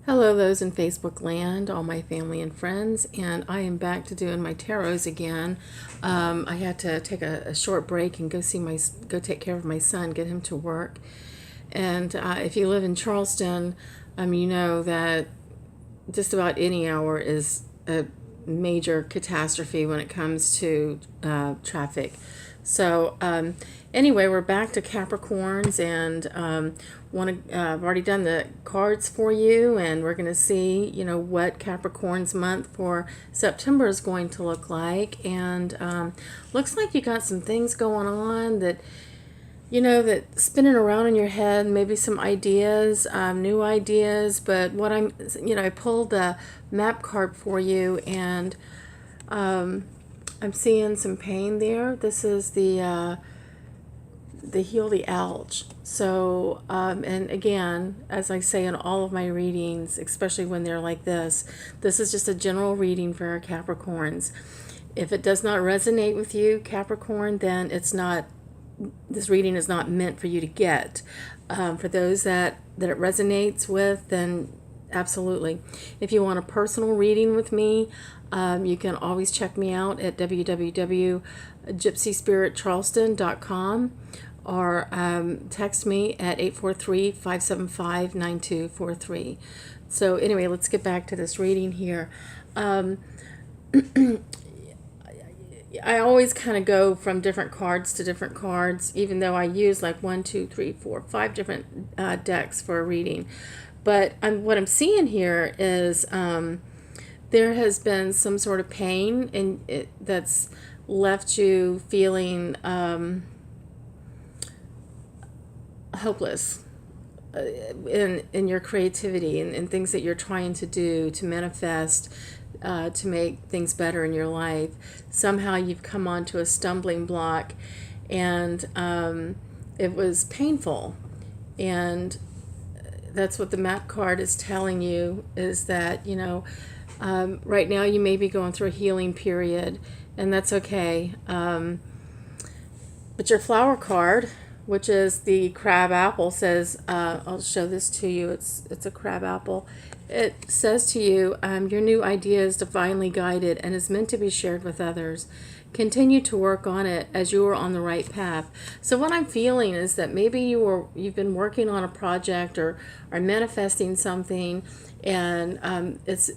Hello, those in Facebook land, all my family and friends, and I am back to doing my tarots again. I had to take a short break and go take care of my son, get him to work. And if you live in Charleston, you know that just about any hour is a major catastrophe when it comes to traffic. So anyway, we're back to Capricorns, and I've already done the cards for you, and we're going to see, what Capricorn's month for September is going to look like. And looks like you got some things going on that that spinning around in your head, maybe some ideas, new ideas. But I pulled a map card for you, and I'm seeing some pain there. This is the heal the alch. So, and again, as I say in all of my readings, especially when they're like this is just a general reading for our Capricorns. If it does not resonate with you, Capricorn, then this reading is not meant for you to get. For those that it resonates with, then absolutely. If you want a personal reading with me, you can always check me out at www.gypsyspiriccharleston.com, or text me at 843-575-9243. So anyway, let's get back to this reading here. I always kind of go from different cards to different cards, even though I use like 1, 2, 3, 4, 5 different decks for a reading. But what I'm seeing here is there has been some sort of pain that's left you feeling hopeless in your creativity and things that you're trying to do to manifest, to make things better in your life. Somehow you've come onto a stumbling block, and it was painful. And that's what the map card is telling you, is that, right now you may be going through a healing period, and that's okay. But your flower card, which is the crab apple, says, I'll show this to you. It's a crab apple. It says to you, your new idea is divinely guided and is meant to be shared with others. Continue to work on it as you are on the right path. So what I'm feeling is that maybe you've been working on a project or manifesting something, and it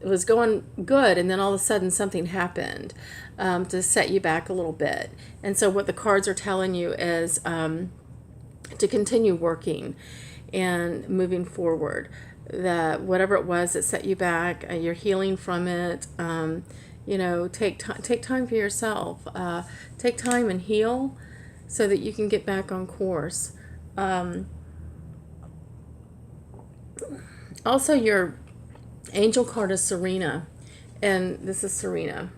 was going good, and then all of a sudden something happened to set you back a little bit. And so what the cards are telling you is to continue working and moving forward. That whatever it was that set you back, you're healing from it. Take time for yourself. Take time and heal so that you can get back on course. Also, your angel card is Serena, and this is Serena.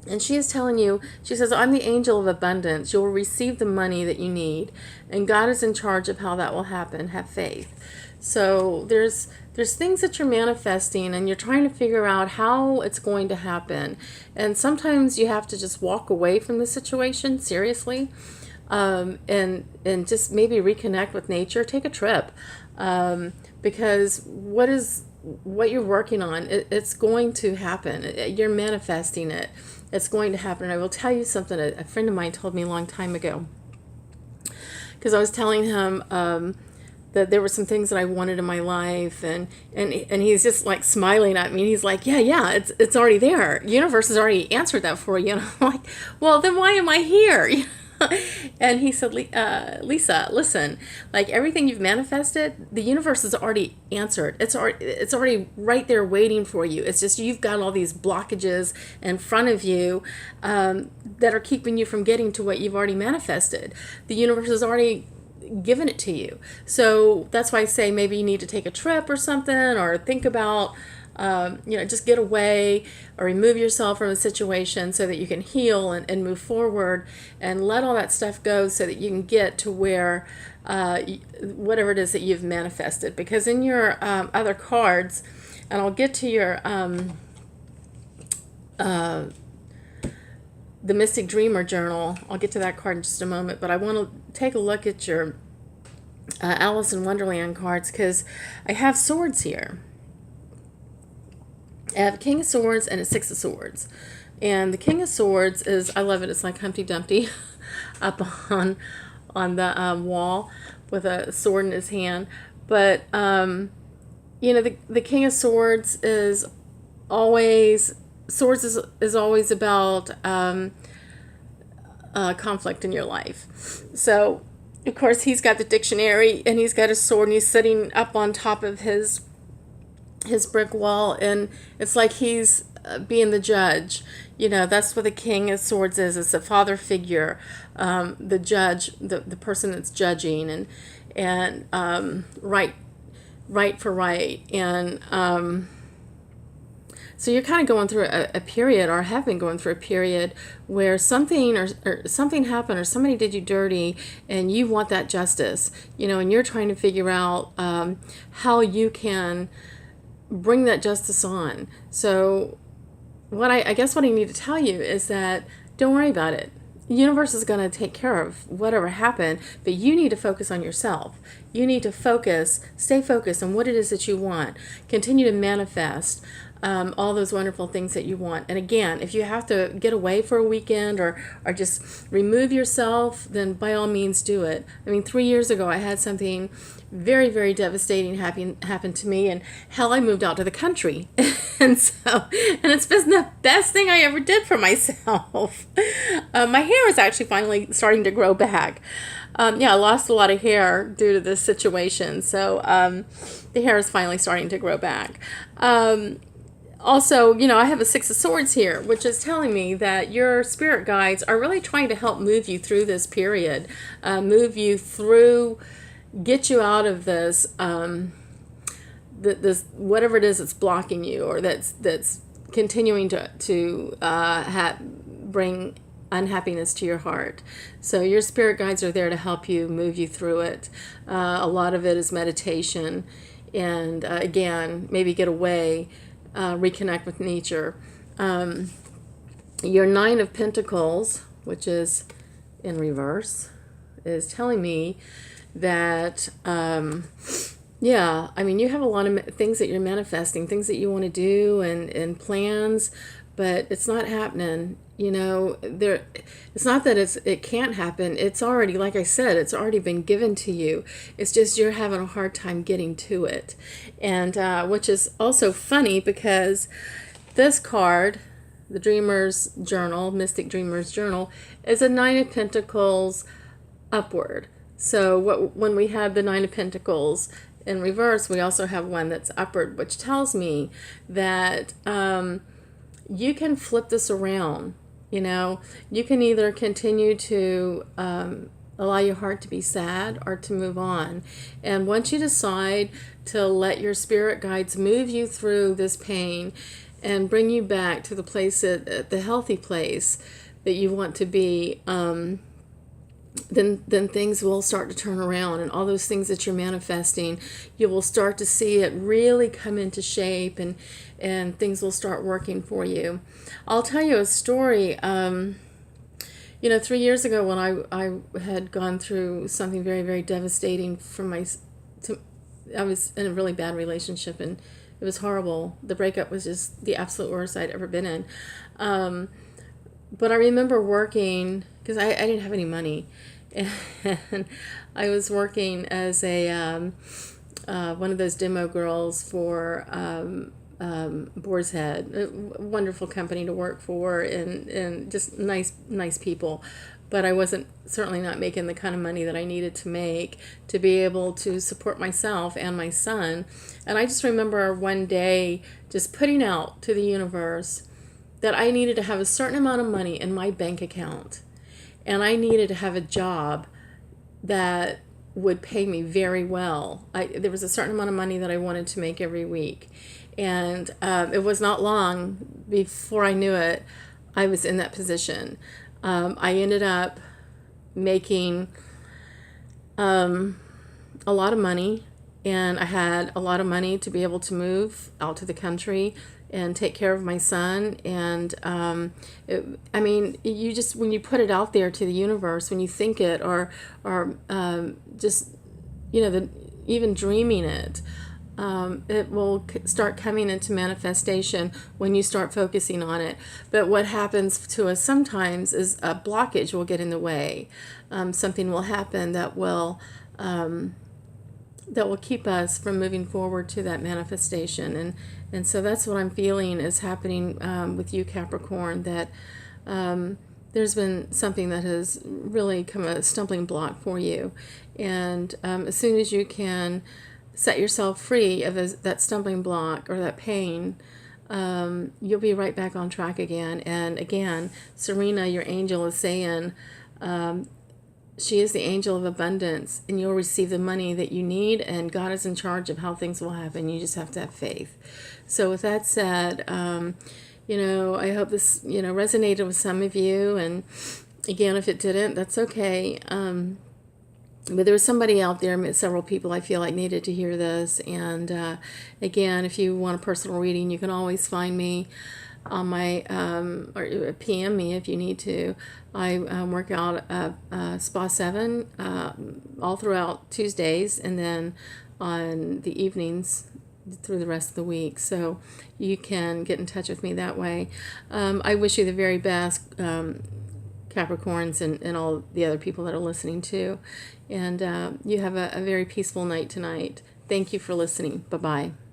And she is telling you, she says, I'm the angel of abundance. You'll receive the money that you need, and God is in charge of how that will happen. Have faith. So there's things that you're manifesting, and you're trying to figure out how it's going to happen. And sometimes you have to just walk away from the situation, seriously, and just maybe reconnect with nature. Take a trip, because what you're working on, it's going to happen. You're manifesting it. It's going to happen. And I will tell you something a friend of mine told me a long time ago, because I was telling him that there were some things that I wanted in my life, and he's just like smiling at me, and he's like, yeah, it's already there. Universe has already answered that for you. And I'm like, well, then why am I here? And he said, Lisa, listen, like everything you've manifested, the universe has already answered. It's already right there waiting for you. It's just you've got all these blockages in front of you that are keeping you from getting to what you've already manifested. The universe has already given it to you. So that's why I say maybe you need to take a trip or something, or think about just get away or remove yourself from a situation so that you can heal and move forward and let all that stuff go, so that you can get to where whatever it is that you've manifested. Because in your other cards, and I'll get to your the Mystic Dreamer Journal, I'll get to that card in just a moment, but I want to take a look at your Alice in Wonderland cards, because I have swords here. I have King of Swords and a Six of Swords. And the King of Swords is, I love it, it's like Humpty Dumpty up on the wall with a sword in his hand. But, the King of Swords is always, is always about conflict in your life. So, of course, he's got the dictionary and he's got his sword and he's sitting up on top of his brick wall, and it's like he's being the judge. That's what the King of Swords is. It's a father figure, the judge, the person that's judging, and right for right. And so you're kind of going through a period, or have been going through a period, where something or something happened, or somebody did you dirty, and you want that justice, and you're trying to figure out how you can bring that justice on. So I guess what I need to tell you is that don't worry about it. The universe is going to take care of whatever happened, but you need to focus on yourself. You need to stay focused on what it is that you want. Continue to manifest all those wonderful things that you want. And again, if you have to get away for a weekend or just remove yourself, then by all means do it. I mean, 3 years ago, I had something very, very devastating happen to me, and hell, I moved out to the country. and it's been the best thing I ever did for myself. My hair is actually finally starting to grow back. I lost a lot of hair due to this situation, so the hair is finally starting to grow back. Also, I have a Six of Swords here, which is telling me that your spirit guides are really trying to help move you through this period, move you through, get you out of this, this whatever it is that's blocking you, or that's continuing to bring unhappiness to your heart. So your spirit guides are there to help you, move you through it. A lot of it is meditation, and again, maybe get away. Reconnect with nature. Your Nine of Pentacles, which is in reverse, is telling me that, you have a lot of things that you're manifesting, things that you want to do and plans, but it's not happening. It's not that it can't happen. It's already, like I said, it's already been given to you. It's just you're having a hard time getting to it. And which is also funny, because this card, the Dreamer's Journal, Mystic Dreamer's Journal, is a Nine of Pentacles upward. So when we have the Nine of Pentacles in reverse, we also have one that's upward, which tells me that you can flip this around. You can either continue to allow your heart to be sad or to move on. And once you decide to let your spirit guides move you through this pain and bring you back to the place, the healthy place that you want to be, then things will start to turn around, and all those things that you're manifesting, you will start to see it really come into shape, and things will start working for you. I'll tell you a story. 3 years ago, when I had gone through something very, very devastating I was in a really bad relationship, and it was horrible. The breakup was just the absolute worst I'd ever been in. But I remember working, because I didn't have any money, and I was working as a one of those demo girls for Boar's Head, a wonderful company to work for, and just nice people. But I wasn't certainly not making the kind of money that I needed to make to be able to support myself and my son. And I just remember one day just putting out to the universe that I needed to have a certain amount of money in my bank account, and I needed to have a job that would pay me very well. There was a certain amount of money that I wanted to make every week. And it was not long before I knew it, I was in that position. I ended up making a lot of money, and I had a lot of money to be able to move out to the country and take care of my son. And you just, when you put it out there to the universe, when you think it, or just even dreaming it. It will start coming into manifestation when you start focusing on it. But what happens to us sometimes is a blockage will get in the way. Something will happen that will keep us from moving forward to that manifestation. And so that's what I'm feeling is happening with you, Capricorn, that there's been something that has really come a stumbling block for you. And as soon as you can set yourself free of that stumbling block or that pain, you'll be right back on track again. And again, Serena, your angel, is saying she is the angel of abundance, and you'll receive the money that you need, and God is in charge of how things will happen. You just have to have faith. So with that said, I hope this, resonated with some of you. And again, if it didn't, that's okay. But there was somebody out there, several people I feel like needed to hear this. And again, if you want a personal reading, you can always find me on my, or PM me if you need to. I work out Spa 7 all throughout Tuesdays, and then on the evenings through the rest of the week. So you can get in touch with me that way. I wish you the very best, Capricorns, and all the other people that are listening too. And you have a very peaceful night tonight. Thank you for listening. Bye-bye.